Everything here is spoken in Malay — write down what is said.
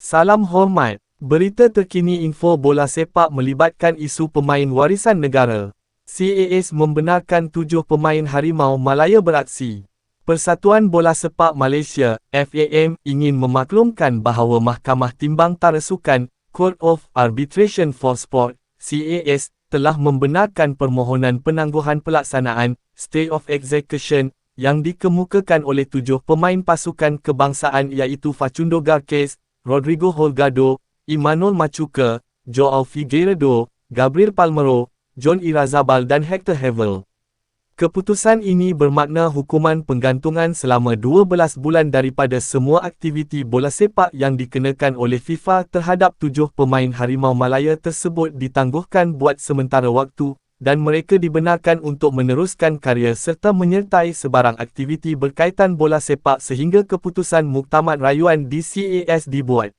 Salam hormat. Berita terkini info bola sepak melibatkan isu pemain warisan negara. CAS membenarkan 7 pemain Harimau Malaya beraksi. Persatuan Bola Sepak Malaysia, FAM, ingin memaklumkan bahawa Mahkamah Timbang Tara Sukan, Court of Arbitration for Sport, CAS, telah membenarkan permohonan penangguhan pelaksanaan, Stay of Execution, yang dikemukakan oleh 7 pemain pasukan kebangsaan iaitu Facundo Garces, Rodrigo Holgado, Emmanuel Machuca, Joao Figueiredo, Gabriel Palmero, John Irazabal dan Hector Havel. Keputusan ini bermakna hukuman penggantungan selama 12 bulan daripada semua aktiviti bola sepak yang dikenakan oleh FIFA terhadap 7 pemain Harimau Malaya tersebut ditangguhkan buat sementara waktu, dan mereka dibenarkan untuk meneruskan karya serta menyertai sebarang aktiviti berkaitan bola sepak sehingga keputusan Muktamad Rayuan di CAS dibuat.